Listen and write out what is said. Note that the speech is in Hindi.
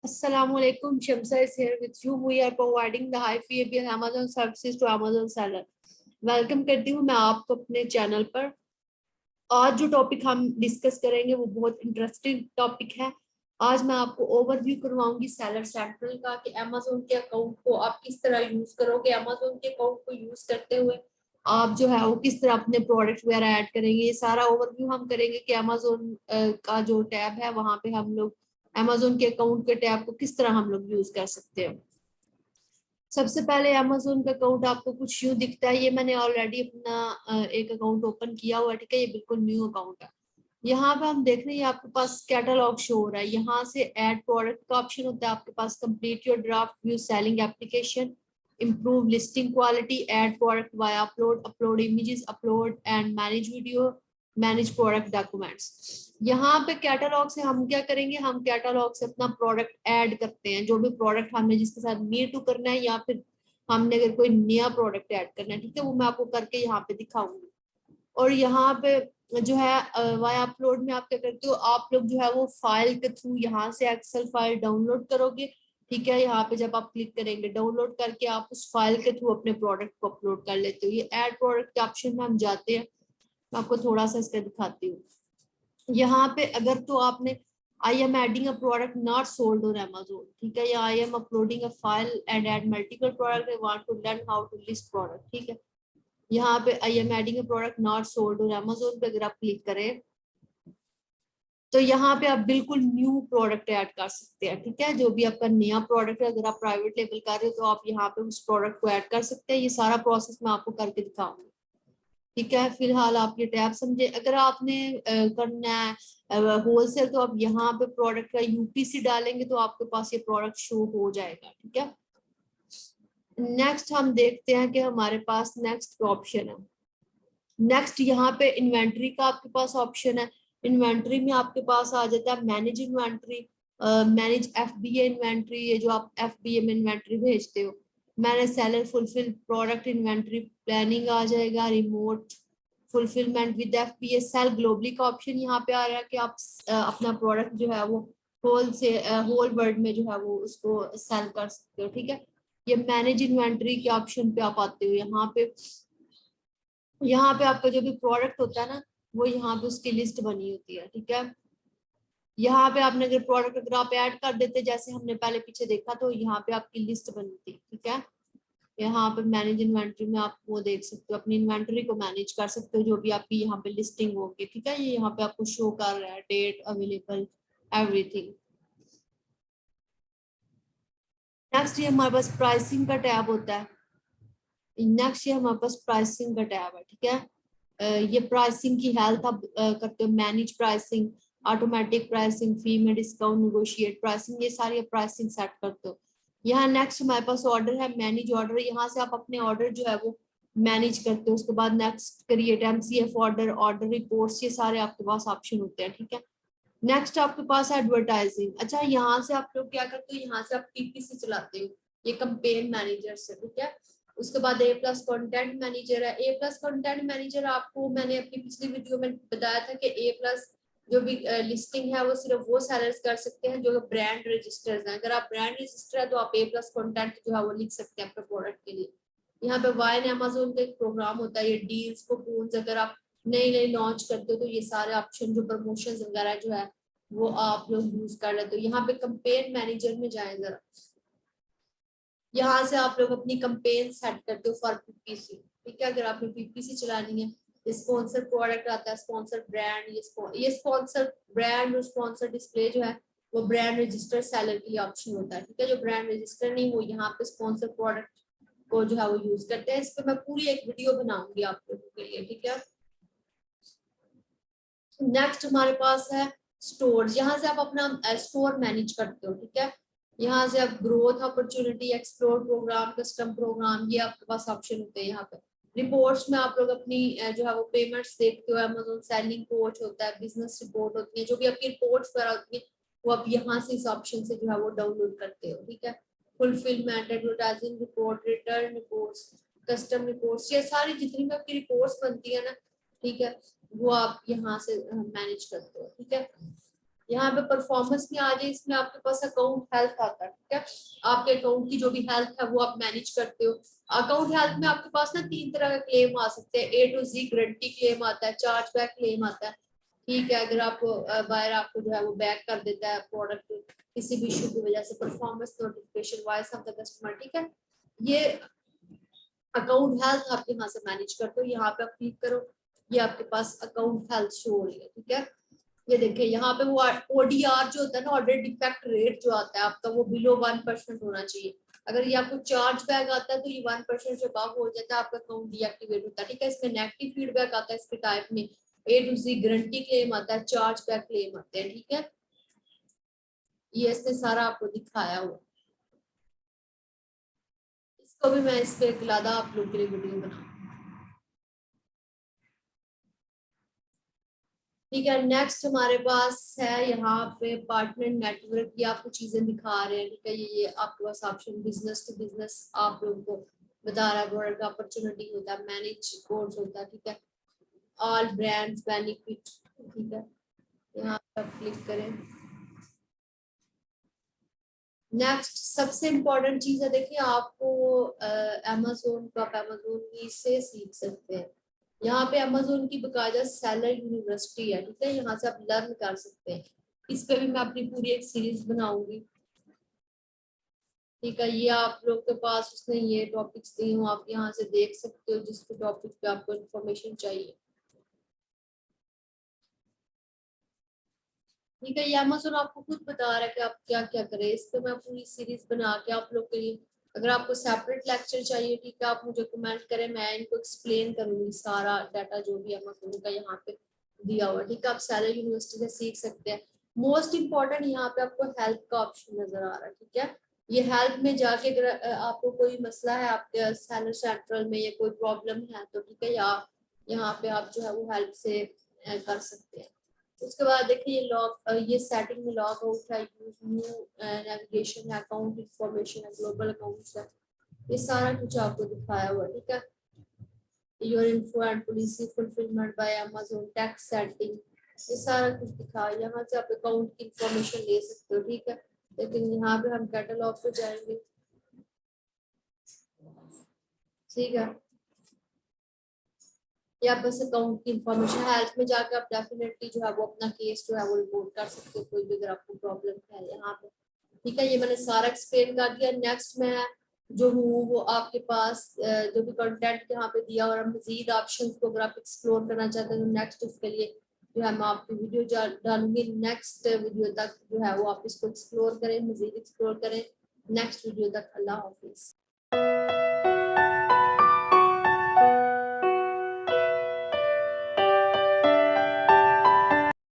Assalamualaikum. Shamsa is here with you. We are providing the high fee Amazon services to Amazon seller. Welcome करती हूँ मैं आपको अपने चैनल पर। आज जो टॉपिक हम डिस्कस करेंगे वो बहुत इंटरेस्टिंग टॉपिक है। आज मैं आपको ओवरव्यू करवाऊंगी सेलर सेंट्रल का कि अमेजोन के अकाउंट को आप किस तरह यूज करोगे। अमेजोन के अकाउंट को यूज करते हुए आप जो है वो किस तरह अपने प्रोडक्ट वगैरह ऐड करेंगे। ये सारा ओवरव्यू हम करेंगे कि अमेजोन का जो टैब है वहां पे हम लोग अमेजोन के अकाउंट के टैब को किस तरह हम लोग यूज कर सकते हैं। सबसे पहले अमेजोन का अकाउंट आपको कुछ यूं दिखता है। ये मैंने ऑलरेडी अपना एक अकाउंट ओपन किया हुआ है, ठीक है। ये बिल्कुल न्यू अकाउंट है। यहाँ पे हम देख रहे हैं आपके पास कैटलॉग शो हो रहा है। यहाँ से ऐड प्रोडक्ट का ऑप्शन होता है आपके पास। Complete your draft, view selling application, improve listing quality, add product via upload images, upload and manage video, manage product documents। यहाँ पे कैटलॉग से हम क्या करेंगे, हम कैटलॉग से अपना प्रोडक्ट ऐड करते हैं। जो भी प्रोडक्ट हमने जिसके साथ मी टू करना है या फिर हमने अगर कोई नया प्रोडक्ट ऐड करना है, ठीक है, वो मैं आपको करके यहाँ पे दिखाऊंगी। और यहाँ पे जो है वाया अपलोड में आप क्या करते हो, आप लोग जो है वो फाइल के थ्रू यहाँ से एक्सेल फाइल डाउनलोड करोगे, ठीक है। यहाँ पे जब आप क्लिक करेंगे डाउनलोड करके आप उस फाइल के थ्रू अपने प्रोडक्ट को अपलोड कर लेते हो। ये ऐड प्रोडक्ट के ऑप्शन में हम जाते हैं, मैं आपको थोड़ा सा इसका दिखाती हूँ। यहाँ पे अगर तो आपने I am adding a product not sold on Amazon, ठीक है, या I am uploading a file and add multiple product, I want to learn how to list product, ठीक है। यहाँ पे I am adding a product not sold on Amazon पे अगर आप क्लिक करें तो यहाँ पे आप बिल्कुल न्यू प्रोडक्ट ऐड कर सकते हैं, ठीक है। जो भी आपका नया प्रोडक्ट है, अगर आप प्राइवेट लेबल कर रहे हो तो आप यहाँ पे उस प्रोडक्ट को ऐड कर सकते हैं। ये सारा प्रोसेस मैं आपको करके दिखाऊंगी, ठीक है। फिलहाल आप ये टैब समझे। अगर आपने करना है होलसेल तो आप यहाँ पे प्रोडक्ट का यूपीसी डालेंगे तो आपके पास ये प्रोडक्ट शो हो जाएगा, ठीक है। नेक्स्ट हम देखते हैं कि हमारे पास नेक्स्ट ऑप्शन है। नेक्स्ट यहाँ पे इन्वेंट्री का आपके पास ऑप्शन है। इन्वेंट्री में आपके पास आ जाता है manage inventory, manage FBA inventory, ये जो आप एफबीए में इन्वेंट्री भेजते हो। Manage seller fulfil product inventory planning आ जाएगा। Remote fulfilment with FBA, sell globally का ऑप्शन यहाँ पे आ रहा है कि आप अपना प्रोडक्ट जो है वो होल वर्ल्ड में जो है वो उसको सेल कर सकते हो, ठीक है। ये मैनेज इन्वेंट्री के ऑप्शन पे आप आते हो। यहाँ पे आपका जो भी प्रोडक्ट होता है ना वो यहाँ पे उसकी लिस्ट बनी होती है, ठीक है। यहाँ पे आपने अगर प्रोडक्ट अगर आप ऐड कर देते जैसे हमने पहले पीछे देखा तो यहाँ पे आपकी लिस्ट बनी थी, ठीक है। यहाँ पे मैनेज इन्वेंट्री में आप वो देख सकते हो, अपनी इन्वेंट्री को मैनेज कर सकते हो जो भी आपकी यहाँ पे लिस्टिंग होगी, ठीक है। ये यहाँ पे आपको शो कर रहा है डेट अवेलेबल एवरीथिंग। नेक्स्ट ये हमारे पास प्राइसिंग का टैब होता है। नेक्स्ट ये हमारे पास प्राइसिंग का टैब है, ठीक है। ये प्राइसिंग की हेल्थ आप करते हो। मैनेज प्राइसिंग, ऑटोमेटिक प्राइसिंग, फी में डिस्काउंट, नेगोशिएट प्राइसिंग, ये सारी प्राइसिंग सेट करते हो। यहाँ नेक्स्ट हमारे पास ऑर्डर है, मैनेज ऑर्डर। यहाँ से आप अपने ऑर्डर जो है वो मैनेज करते हो। उसके बाद next create MCF order, order reports, ये सारे आपके पास ऑप्शन होते हैं, ठीक है। नेक्स्ट आपके पास एडवर्टाइजिंग। अच्छा, यहाँ से आप लोग क्या करते हो, यहाँ से आप पीपीसी चलाते हो, ये कंपेन मैनेजर से, ठीक है। उसके बाद ए प्लस कॉन्टेंट मैनेजर है। ए प्लस कॉन्टेंट मैनेजर आपको मैंने अपनी पिछली वीडियो में बताया था कि ए प्लस जो भी लिस्टिंग है वो सिर्फ वो सेलर्स कर सकते हैं जो ब्रांड रजिस्टर्स हैं। अगर आप ब्रांड रजिस्टर है तो आप ए प्लस कॉन्टेंट जो है वो लिख सकते हैं अपने प्रोडक्ट के लिए। यहाँ पे वाइन अमेजोन का एक प्रोग्राम होता है, ये डील्स कूपन्स, अगर आप नई लॉन्च करते हो तो ये सारे ऑप्शन जो प्रमोशन वगैरह जो है वो आप लोग यूज कर लेते हो। यहाँ पे कंपेन मैनेजर में जाए जरा, यहाँ से आप लोग अपनी कंपेन सेट करते हो फॉर पीपीसी, ठीक है। अगर आपने पीपीसी चलानी है, स्पॉन्सर प्रोडक्ट आता है, स्पॉन्सर ब्रांड, ये स्पॉन्सर ब्रांड और स्पॉन्सर डिस्प्ले जो है वो ब्रांड रजिस्टर सेलर के लिए ऑप्शन होता है, ठीक है। जो ब्रांड रजिस्टर नहीं वो यहाँ पे स्पॉन्सर प्रोडक्ट को जो है वो यूज करते हैं। इस पर मैं पूरी एक वीडियो बनाऊंगी आप लोगों के लिए, ठीक है। नेक्स्ट हमारे पास है स्टोर। यहाँ से आप अपना स्टोर मैनेज करते हो, ठीक है। यहाँ से आप growth opportunity, explore program, custom program, ये आपके पास ऑप्शन होते हैं। यहाँ पे रिपोर्ट्स में आप लोग अपनी जो है वो पेमेंट्स देखते हो। अमेज़न सेलिंग कोच होता है, बिजनेस रिपोर्ट होती है, जो भी आपकी रिपोर्ट्स वगैरह होती है वो आप यहाँ से इस ऑप्शन से जो है वो डाउनलोड करते हो, ठीक है। Fulfilment, advertising report, return reports, custom reports, ये सारी जितनी भी आपकी रिपोर्ट्स बनती है ना, ठीक है, वो आप यहाँ से मैनेज करते हो, ठीक है। यहाँ पे परफॉर्मेंस में आ जाए, इसमें आपके पास अकाउंट हेल्थ आता है, ठीक है। आपके अकाउंट की जो भी हेल्थ है वो आप मैनेज करते हो। अकाउंट हेल्थ में आपके पास ना 3 तरह का क्लेम आ सकते हैं। A to Z guarantee claim आता है, चार्ज बैक क्लेम आता है, ठीक है। अगर आपको बायर आपको जो है वो बैक कर देता है प्रोडक्ट किसी भी इशू की वजह से, performance notification voice of the customer, ठीक है। ये अकाउंट हेल्थ आप यहाँ से मैनेज करते हो। यहाँ पे आप क्लिक करो, ये आपके पास अकाउंट हेल्थ शो हो रही है, ठीक है। ये देखिए यहाँ पे वो ODR जो होता है ना, ऑर्डर डिफेक्ट रेट जो आता है आपका, वो बिलो 1% होना चाहिए। अगर ये आपको चार्ज बैक आता है तो ये 1% से अबव हो जाता है, आपका अकाउंट डीएक्टिवेट होता है, ठीक है। इसमें नेगेटिव फीडबैक आता है इसके टाइप में, A to Z guarantee claim आता है, चार्ज बैक क्लेम आते हैं, ठीक है। ये इसने सारा आपको दिखाया हुआ। इसको भी मैं इस पे एक लादा आप लोग के लिए वीडियो बनाऊंगी, ठीक है। नेक्स्ट हमारे पास है यहाँ पे पार्टनर नेटवर्क की आपको चीजें दिखा रहे हैं, ठीक है। ये आपके पास ऑप्शन बिजनेस टू बिजनेस आप लोगों को बता रहा है, प्रोडक्ट अपॉर्चुनिटी होता है, मैनेज कोर्स होता है, ठीक है। ऑल ब्रांड्स बेनिफिट, ठीक है। यहाँ पर क्लिक करें। नेक्स्ट सबसे इम्पोर्टेंट चीज है, देखिए आपको अमेजोन का, आप अमेजोन की से सीख सकते हैं। यहाँ पे अमेजोन की बकायदा सेलर यूनिवर्सिटी है, ठीक है। यहाँ से आप लर्न कर सकते हैं। इस पे भी मैं अपनी पूरी एक सीरीज बनाऊंगी, ठीक है। ये आप लोग के पास उसने ये टॉपिक्स दिए हो, आप यहाँ से देख सकते हो जिस टॉपिक पे आपको इन्फॉर्मेशन चाहिए, ठीक है। ये अमेजोन आपको खुद बता रहा है कि आप क्या क्या करें। इस पे मैं पूरी सीरीज बना के आप लोग के लिए, अगर आपको सेपरेट लेक्चर चाहिए, ठीक है, आप मुझे कमेंट करें, मैं इनको एक्सप्लेन करूंगी सारा डाटा जो भी अमेजोन का यहाँ पे दिया हुआ, ठीक है। आप सैलर यूनिवर्सिटी से सीख सकते हैं। मोस्ट इम्पॉर्टेंट यहाँ पे आपको हेल्प का ऑप्शन नजर आ रहा है, ठीक है। ये हेल्प में जाके अगर आपको कोई मसला है आपके सैलर सेंट्रल में या कोई प्रॉब्लम है तो ठीक है, या यहाँ पे आप जो है वो हेल्प से कर सकते हैं। उसके बाद देखिए ये लॉग, ये सेटिंग में लॉग आउट है, यूज न्यू नेविगेशन है, अकाउंट इंफॉर्मेशन है, ग्लोबल अकाउंट्स है, ये सारा कुछ आपको दिखाया हुआ है, ठीक है। Your info and policy fulfilment bye Amazon, tax setting, ये सारा कुछ दिखाया। यहाँ से आप अकाउंट की इंफॉर्मेशन ले सकते हो, ठीक है। लेकिन यहाँ पे हम कैटलॉग पे जाएंगे, ठीक है। या बस अकाउंट की इंफॉर्मेशन, हेल्थ में जाकर आप डेफिनेटली जो है वो अपना केस जो है वो रिपोर्ट कर सकते हो, कोई भी अगर आपको प्रॉब्लम है यहाँ पे, ठीक है। ये मैंने सारा एक्सप्लेन कर दिया। नेक्स्ट मैं जो हूँ वो आपके पास जो भी कंटेंट यहाँ पे दिया और मजीद ऑप्शंस को अगर आप एक्सप्लोर करना चाहते हैं तो नेक्स्ट उसके लिए जो है मैं आपकी वीडियो डालूंगी। नेक्स्ट वीडियो तक जो है वो आप इसको एक्सप्लोर करें, मजीद एक्सप्लोर करें। नेक्स्ट वीडियो तक अल्लाह हाफिज।